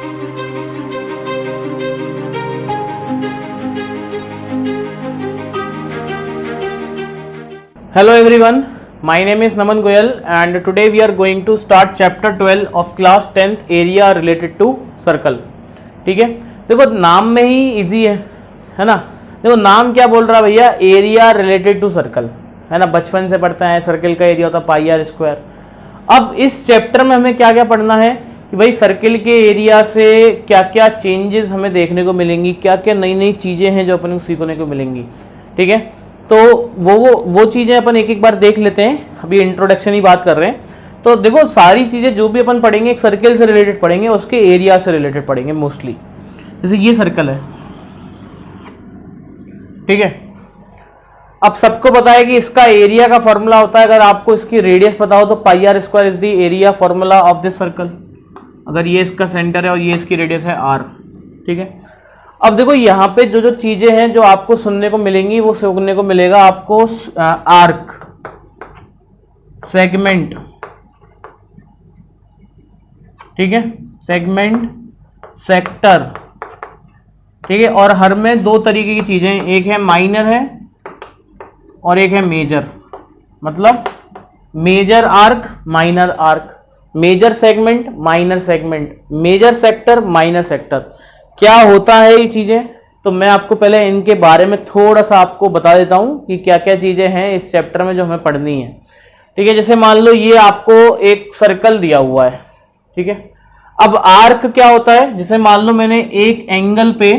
Hello everyone, my name is Naman Goyal and today we are going to start chapter 12 of class 10th area related to circle. ठीक है, देखो नाम में ही easy है ना। देखो नाम क्या बोल रहा है भैया, एरिया रिलेटेड टू सर्कल, है ना। बचपन से पढ़ते हैं सर्कल का एरिया होता है पाई आर स्क्वायर। अब इस चैप्टर में हमें क्या क्या पढ़ना है कि भाई सर्कल के एरिया से क्या क्या चेंजेस हमें देखने को मिलेंगी, क्या क्या नई नई चीज़ें हैं जो अपन को सीखने को मिलेंगी। ठीक है, तो वो चीज़ें अपन एक एक बार देख लेते हैं। अभी इंट्रोडक्शन ही बात कर रहे हैं। तो देखो सारी चीज़ें जो भी अपन पढ़ेंगे एक सर्कल से रिलेटेड पढ़ेंगे, उसके एरिया से रिलेटेड पढ़ेंगे मोस्टली। जैसे ये सर्कल है, ठीक है। अब सबको पता है कि इसका एरिया का फॉर्मूला होता है, अगर आपको इसकी रेडियस पता हो तो pi r square is the area formula of this circle. अगर ये इसका सेंटर है और ये इसकी रेडियस है आर, ठीक है। अब देखो यहाँ पे जो जो चीजें हैं जो आपको सुनने को मिलेंगी, वो सुनने को मिलेगा आपको आर्क, सेगमेंट, ठीक है, सेगमेंट, सेक्टर, ठीक है। और हर में दो तरीके की चीजें, एक है माइनर है और एक है मेजर। मतलब major arc, minor arc, major segment, minor segment, major sector, minor sector. क्या होता है ये चीजें, तो मैं आपको पहले इनके बारे में थोड़ा सा आपको बता देता हूं कि क्या क्या चीजें हैं इस चैप्टर में जो हमें पढ़नी है। ठीक है, जैसे मान लो ये आपको एक सर्कल दिया हुआ है, ठीक है। अब आर्क क्या होता है, जैसे मान लो मैंने एक एंगल पे,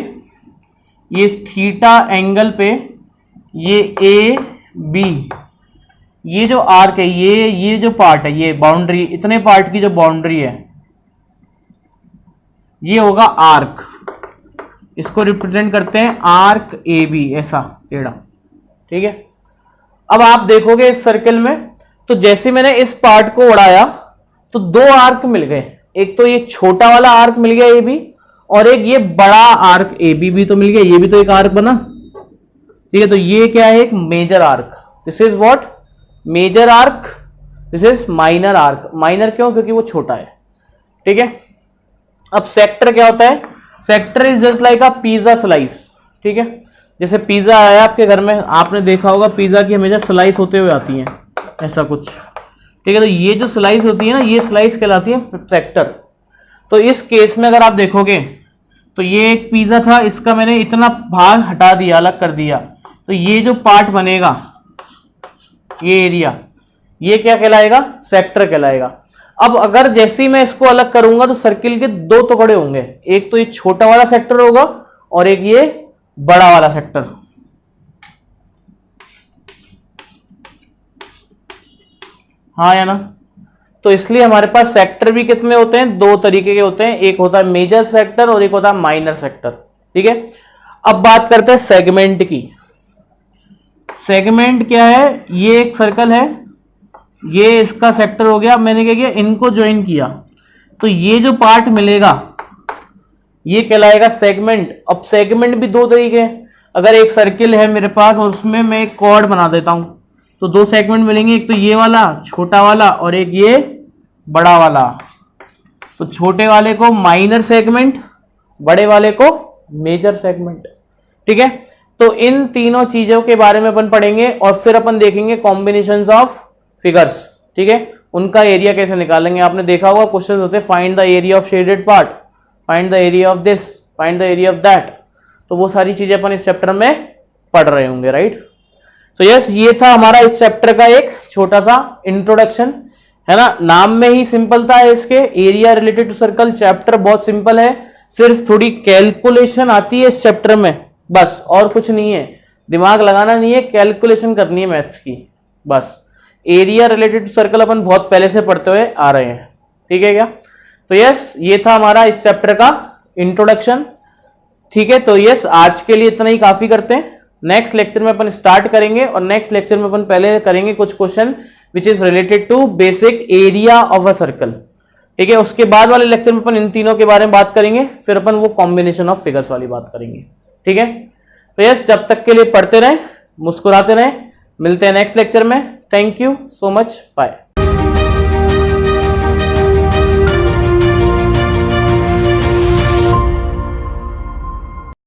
ये थीटा एंगल पे, ये ए बी, ये जो आर्क है, ये जो पार्ट है, ये बाउंड्री, इतने पार्ट की जो बाउंड्री है, ये होगा आर्क। इसको रिप्रेजेंट करते हैं आर्क ए बी, ऐसा टेढ़ा, ठीक है। अब आप देखोगे इस सर्कल में, तो जैसे मैंने इस पार्ट को उड़ाया तो दो आर्क मिल गए। एक तो ये छोटा वाला आर्क मिल गया ए बी, और एक ये बड़ा आर्क ए बी भी तो मिल गया, ये भी तो एक आर्क बना, ठीक है। तो ये क्या है, एक major arc. This is what, major arc. This is minor arc. Minor क्यों, क्योंकि वो छोटा है, ठीक है। अब सेक्टर क्या होता है, sector is just like a pizza slice, ठीक है। जैसे पिज्जा आया आपके घर में, आपने देखा होगा पिज्जा की हमेशा स्लाइस होते हुए आती हैं, ऐसा कुछ, ठीक है। तो ये जो स्लाइस होती है ना, ये स्लाइस कहलाती है सेक्टर। तो इस केस में अगर आप देखोगे तो ये एक पिज्जा था, इसका मैंने इतना भाग हटा दिया, अलग कर दिया, तो ये जो पार्ट बनेगा, ये एरिया, ये क्या कहलाएगा, सेक्टर कहलाएगा। अब अगर जैसे ही मैं इसको अलग करूंगा तो सर्किल के दो टुकड़े होंगे, एक तो ये छोटा वाला सेक्टर होगा और एक ये बड़ा वाला सेक्टर। हाँ या ना। तो इसलिए हमारे पास सेक्टर भी कितने होते हैं, दो तरीके के होते हैं, एक होता है मेजर सेक्टर और एक होता है माइनर सेक्टर, ठीक है। अब बात करते हैं सेगमेंट की। सेगमेंट क्या है, ये एक सर्कल है, ये इसका सेक्टर हो गया। मैंने क्या किया, इनको ज्वाइन किया, तो ये जो पार्ट मिलेगा ये कहलाएगा सेगमेंट। अब सेगमेंट भी दो तरीके हैं, अगर एक सर्किल है मेरे पास और उसमें मैं एक कॉर्ड बना देता हूं तो दो सेगमेंट मिलेंगे, एक तो ये वाला छोटा वाला और एक ये बड़ा वाला। तो छोटे वाले को माइनर सेगमेंट, बड़े वाले को मेजर सेगमेंट, ठीक है। तो इन तीनों चीजों के बारे में अपन पढ़ेंगे और फिर अपन देखेंगे कॉम्बिनेशंस ऑफ फिगर्स, ठीक है। उनका एरिया कैसे निकालेंगे। आपने देखा होगा क्वेश्चन होते हैं find the area of shaded part, find the area of this, find the area of that. तो वो सारी चीजें अपन इस चैप्टर में पढ़ रहे होंगे, राइट। तो यस, ये था हमारा इस चैप्टर का एक छोटा सा इंट्रोडक्शन, है ना। नाम में ही सिंपलता है इसके, area related to circle. Chapter बहुत सिंपल है, सिर्फ थोड़ी कैलकुलेशन आती है इस चैप्टर में, बस और कुछ नहीं है। दिमाग लगाना नहीं है, कैलकुलेशन करनी है मैथ्स की, बस। एरिया रिलेटेड टू सर्कल अपन बहुत पहले से पढ़ते हुए आ रहे हैं, ठीक है क्या। तो यस, ये था हमारा इस चैप्टर का इंट्रोडक्शन, ठीक है। तो यस, आज के लिए इतना ही काफी करते हैं। नेक्स्ट लेक्चर में अपन स्टार्ट करेंगे और नेक्स्ट लेक्चर में अपन पहले करेंगे कुछ question which is related to basic area of a circle, ठीक है। उसके बाद वाले लेक्चर में अपन इन तीनों के बारे में बात करेंगे, फिर अपन वो कॉम्बिनेशन ऑफ फिगर्स वाली बात करेंगे, ठीक है। तो यस, जब तक के लिए पढ़ते रहें, मुस्कुराते रहें, मिलते हैं नेक्स्ट लेक्चर में। Thank you so much, bye.